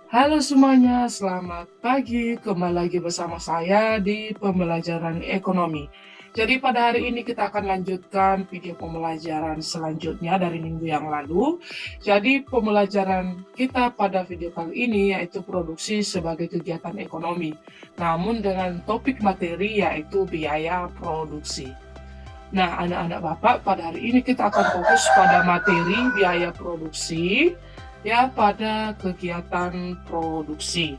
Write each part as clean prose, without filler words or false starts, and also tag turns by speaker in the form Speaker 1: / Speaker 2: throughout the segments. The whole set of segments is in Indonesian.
Speaker 1: Halo semuanya, selamat pagi. Kembali lagi bersama saya di pembelajaran ekonomi. Jadi pada hari ini kita akan lanjutkan video pembelajaran selanjutnya dari minggu yang lalu. Jadi pembelajaran kita pada video kali ini yaitu produksi sebagai kegiatan ekonomi. Namun dengan topik materi yaitu biaya produksi. Nah, anak-anak Bapak, pada hari ini kita akan fokus pada materi biaya produksi ya pada kegiatan produksi.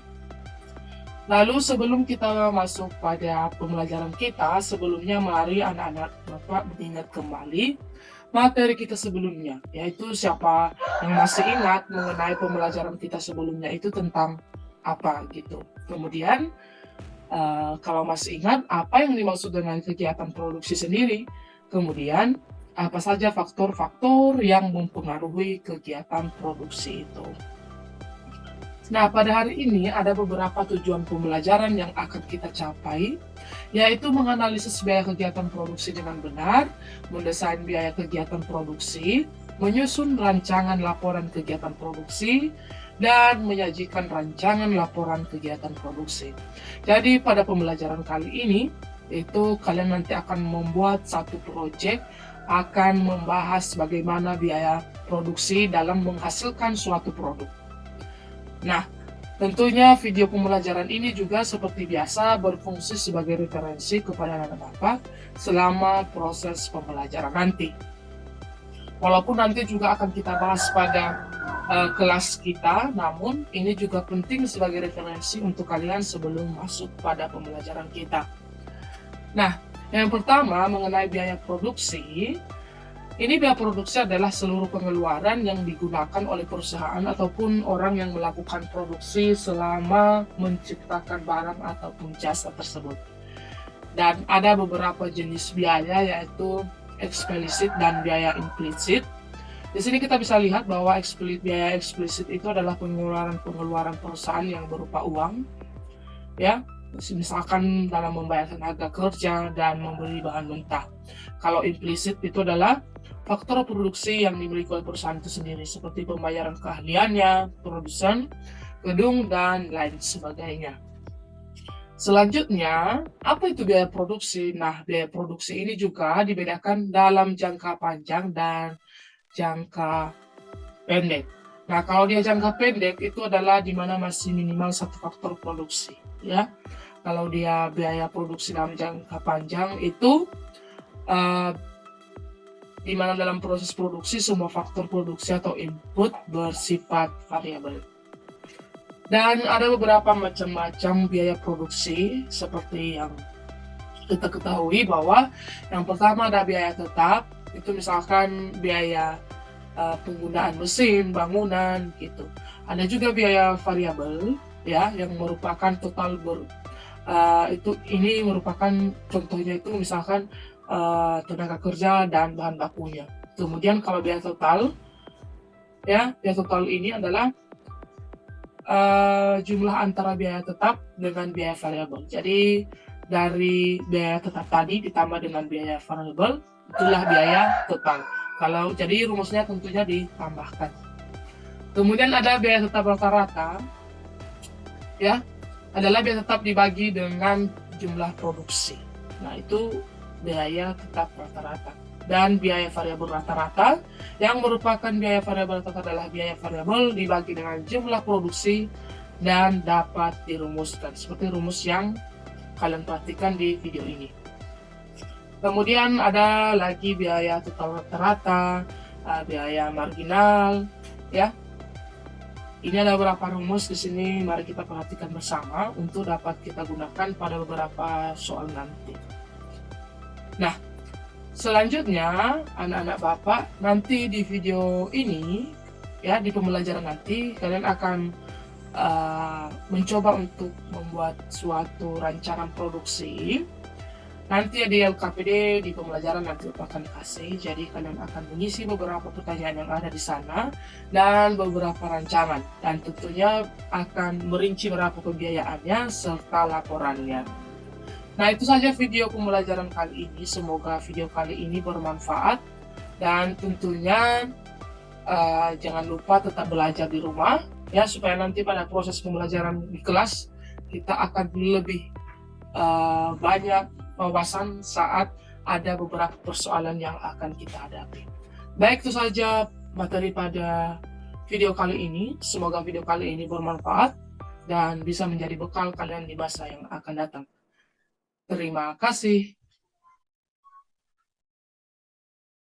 Speaker 1: Lalu sebelum kita masuk pada pembelajaran kita, sebelumnya mari anak-anak Bapak mengingat kembali materi kita sebelumnya, yaitu siapa yang masih ingat mengenai pembelajaran kita sebelumnya itu tentang apa gitu. Kemudian kalau masih ingat apa yang dimaksud dengan kegiatan produksi sendiri, kemudian apa saja faktor-faktor yang mempengaruhi kegiatan produksi itu. Nah, pada hari ini ada beberapa tujuan pembelajaran yang akan kita capai, yaitu menganalisis biaya kegiatan produksi dengan benar, mendesain biaya kegiatan produksi, menyusun rancangan laporan kegiatan produksi, dan menyajikan rancangan laporan kegiatan produksi. Jadi pada pembelajaran kali ini, itu kalian nanti akan membuat satu proyek akan membahas bagaimana biaya produksi dalam menghasilkan suatu produk. Nah, tentunya video pembelajaran ini juga seperti biasa berfungsi sebagai referensi kepada anak-anak Bapak selama proses pembelajaran nanti. Walaupun nanti juga akan kita bahas pada kelas kita, namun ini juga penting sebagai referensi untuk kalian sebelum masuk pada pembelajaran kita. Nah, yang pertama mengenai biaya produksi. Ini biaya produksi adalah seluruh pengeluaran yang digunakan oleh perusahaan ataupun orang yang melakukan produksi selama menciptakan barang ataupun jasa tersebut. Dan ada beberapa jenis biaya yaitu eksplisit dan biaya implisit. Di sini kita bisa lihat bahwa biaya eksplisit itu adalah pengeluaran perusahaan yang berupa uang, ya, misalkan dalam membayar tenaga kerja dan membeli bahan mentah. Kalau implisit itu adalah faktor produksi yang dimiliki oleh perusahaan itu sendiri, seperti pembayaran keahliannya, produsen, gedung, dan lain sebagainya. Selanjutnya, apa itu biaya produksi? Nah, biaya produksi ini juga dibedakan dalam jangka panjang dan jangka pendek. Nah, kalau dia jangka pendek itu adalah di mana masih minimal satu faktor produksi, ya. Kalau dia biaya produksi dalam jangka panjang itu di mana dalam proses produksi semua faktor produksi atau input bersifat variabel. Dan ada beberapa macam-macam biaya produksi seperti yang kita ketahui bahwa yang pertama ada biaya tetap, itu misalkan biaya penggunaan mesin, bangunan gitu. Ada juga biaya variabel ya yang merupakan total ini merupakan contohnya itu misalkan tenaga kerja dan bahan bakunya. Kemudian kalau biaya total, ya biaya total ini adalah jumlah antara biaya tetap dengan biaya variabel. Jadi dari biaya tetap tadi ditambah dengan biaya variabel, itulah biaya total. Kalau jadi rumusnya tentunya ditambahkan. Kemudian ada biaya tetap rata-rata, ya adalah biaya tetap dibagi dengan jumlah produksi. Nah itu biaya tetap rata-rata. Dan biaya variabel rata-rata yang merupakan biaya variabel rata-rata adalah biaya variabel dibagi dengan jumlah produksi dan dapat dirumuskan seperti rumus yang kalian perhatikan di video ini. Kemudian ada lagi biaya total rata-rata, biaya marginal, ya. Ini ada beberapa rumus di sini, mari kita perhatikan bersama untuk dapat kita gunakan pada beberapa soal nanti. Nah, selanjutnya anak-anak Bapak nanti di video ini, ya di pembelajaran nanti kalian akan mencoba untuk membuat suatu rancangan produksi. Nanti di LKPD di pembelajaran nanti akan kasih, jadi kalian akan mengisi beberapa pertanyaan yang ada di sana dan beberapa rancangan, dan tentunya akan merinci berapa pembiayaannya serta laporannya. Nah itu saja video pembelajaran kali ini, semoga video kali ini bermanfaat dan tentunya jangan lupa tetap belajar di rumah ya, supaya nanti pada proses pembelajaran di kelas kita akan lebih banyak wawasan saat ada beberapa persoalan yang akan kita hadapi. Baik, itu saja materi pada video kali ini. Semoga video kali ini bermanfaat dan bisa menjadi bekal kalian di masa yang akan datang. Terima kasih.